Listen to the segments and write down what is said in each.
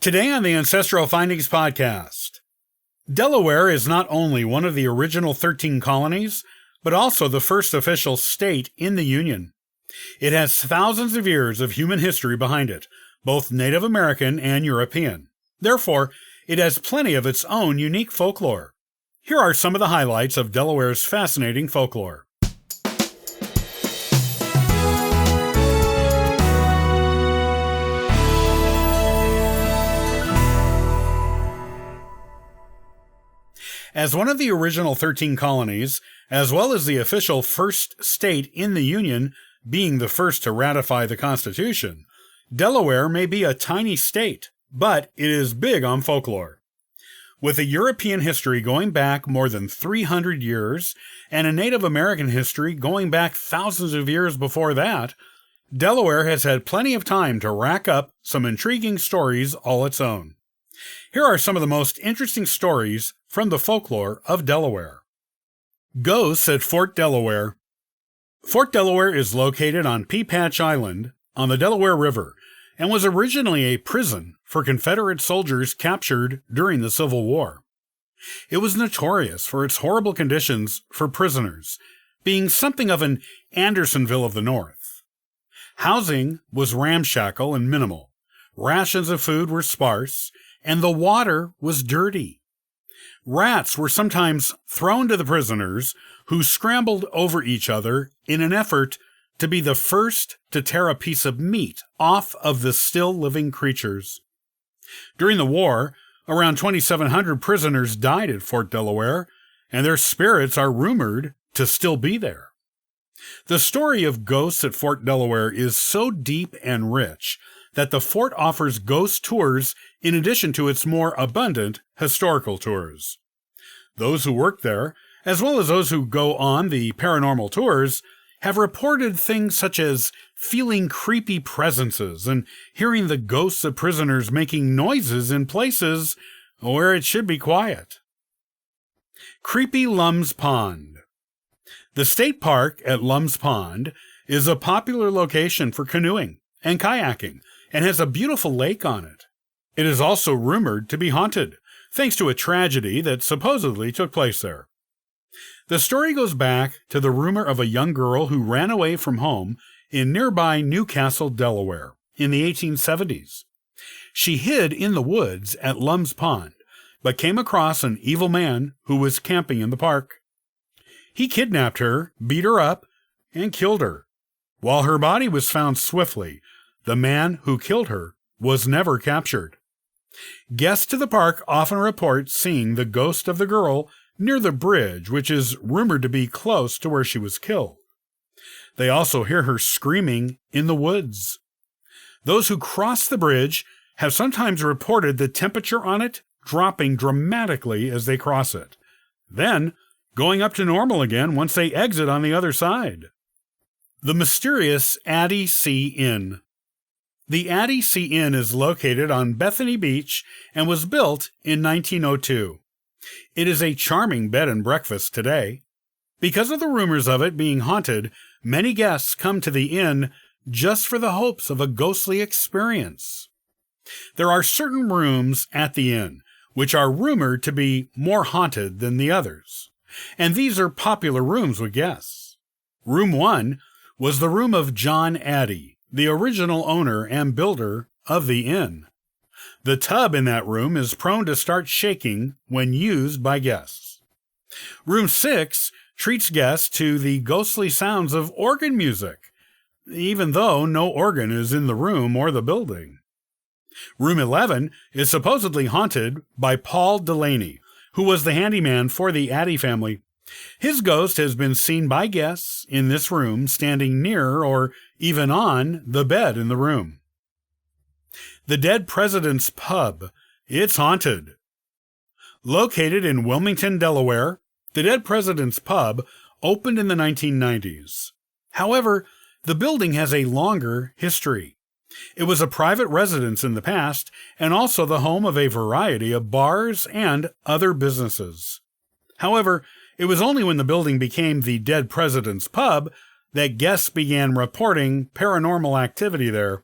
Today on the Ancestral Findings Podcast, Delaware is not only one of the original 13 colonies, but also the first official state in the Union. It has thousands of years of human history behind it, both Native American and European. Therefore, it has plenty of its own unique folklore. Here are some of the highlights of Delaware's fascinating folklore. As one of the original 13 colonies, as well as the official first state in the Union, being the first to ratify the Constitution, Delaware may be a tiny state, but it is big on folklore. With a European history going back more than 300 years and a Native American history going back thousands of years before that, Delaware has had plenty of time to rack up some intriguing stories all its own. Here are some of the most interesting stories from the folklore of Delaware. Ghosts at Fort Delaware. Fort Delaware is located on Pea Patch Island on the Delaware River and was originally a prison for Confederate soldiers captured during the Civil War. It was notorious for its horrible conditions for prisoners, being something of an Andersonville of the North. Housing was ramshackle and minimal. Rations of food were sparse, and the water was dirty. Rats were sometimes thrown to the prisoners, who scrambled over each other in an effort to be the first to tear a piece of meat off of the still living creatures. During the war, around 2,700 prisoners died at Fort Delaware, and their spirits are rumored to still be there. The story of ghosts at Fort Delaware is so deep and rich that the fort offers ghost tours in addition to its more abundant historical tours. Those who work there, as well as those who go on the paranormal tours, have reported things such as feeling creepy presences and hearing the ghosts of prisoners making noises in places where it should be quiet. Creepy Lums Pond. The state park at Lums Pond is a popular location for canoeing and kayaking, and has a beautiful lake on it. It is also rumored to be haunted, thanks to a tragedy that supposedly took place there. The story goes back to the rumor of a young girl who ran away from home in nearby Newcastle, Delaware, in the 1870s. She hid in the woods at Lums Pond, but came across an evil man who was camping in the park. He kidnapped her, beat her up, and killed her. While her body was found swiftly, the man who killed her was never captured. Guests to the park often report seeing the ghost of the girl near the bridge, which is rumored to be close to where she was killed. They also hear her screaming in the woods. Those who cross the bridge have sometimes reported the temperature on it dropping dramatically as they cross it, then going up to normal again once they exit on the other side. The mysterious Addie C Inn. The Addie C Inn is located on Bethany Beach and was built in 1902. It is a charming bed and breakfast today. Because of the rumors of it being haunted, many guests come to the inn just for the hopes of a ghostly experience. There are certain rooms at the inn which are rumored to be more haunted than the others, and these are popular rooms with guests. Room 1 was the room of John Addie, the original owner and builder of the inn. The tub in that room is prone to start shaking when used by guests. Room 6 treats guests to the ghostly sounds of organ music, even though no organ is in the room or the building. Room 11 is supposedly haunted by Paul Delaney, who was the handyman for the Addie family. His ghost has been seen by guests in this room standing near or even on the bed in the room. The Dead President's Pub. It's haunted. Located in Wilmington, Delaware, the Dead President's Pub opened in the 1990s. However, the building has a longer history. It was a private residence in the past and also the home of a variety of bars and other businesses. However, it was only when the building became the Dead President's Pub that guests began reporting paranormal activity there.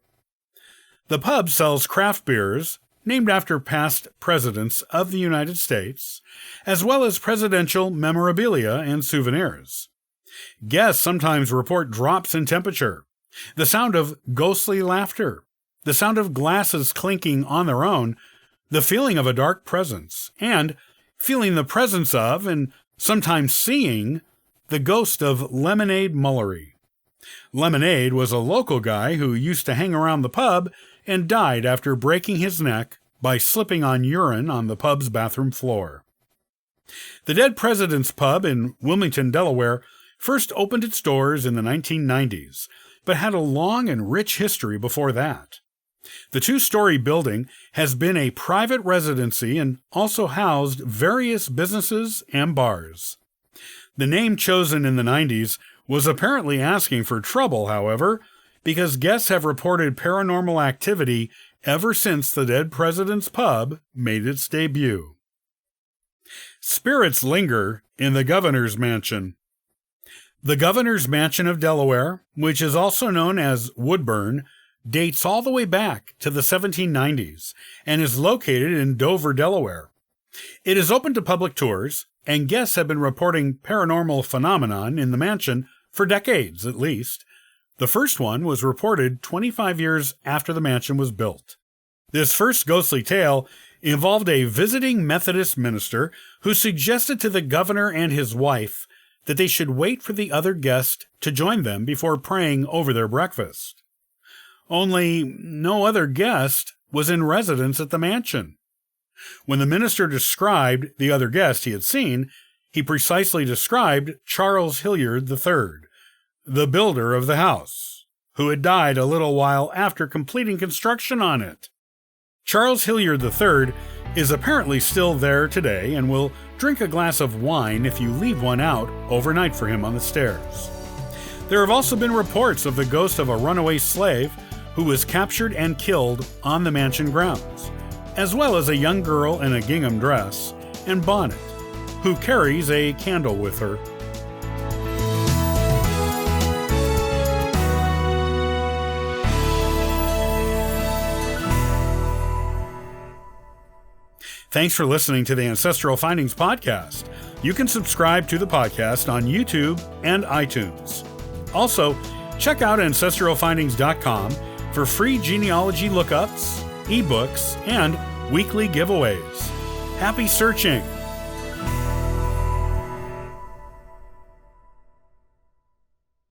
The pub sells craft beers, named after past presidents of the United States, as well as presidential memorabilia and souvenirs. Guests sometimes report drops in temperature, the sound of ghostly laughter, the sound of glasses clinking on their own, the feeling of a dark presence, and feeling the presence of, and sometimes seeing, the ghost of Lemonade Mullery. Lemonade was a local guy who used to hang around the pub and died after breaking his neck by slipping on urine on the pub's bathroom floor. The Dead President's Pub in Wilmington, Delaware, first opened its doors in the 1990s, but had a long and rich history before that. The two-story building has been a private residency and also housed various businesses and bars. The name chosen in the 90s was apparently asking for trouble, however, because guests have reported paranormal activity ever since the Dead President's Pub made its debut. Spirits linger in the Governor's Mansion. The Governor's Mansion of Delaware, which is also known as Woodburn, dates all the way back to the 1790s and is located in Dover, Delaware. It is open to public tours, and guests have been reporting paranormal phenomenon in the mansion for decades at least. The first one was reported 25 years after the mansion was built. This first ghostly tale involved a visiting Methodist minister who suggested to the governor and his wife that they should wait for the other guest to join them before praying over their breakfast. Only no other guest was in residence at the mansion. When the minister described the other guest he had seen, he precisely described Charles Hilliard III, the builder of the house, who had died a little while after completing construction on it. Charles Hilliard III is apparently still there today and will drink a glass of wine if you leave one out overnight for him on the stairs. There have also been reports of the ghost of a runaway slave who was captured and killed on the mansion grounds, as well as a young girl in a gingham dress and bonnet, who carries a candle with her. Thanks for listening to the Ancestral Findings Podcast. You can subscribe to the podcast on YouTube and iTunes. Also, check out ancestralfindings.com for free genealogy lookups, eBooks, and weekly giveaways. Happy searching!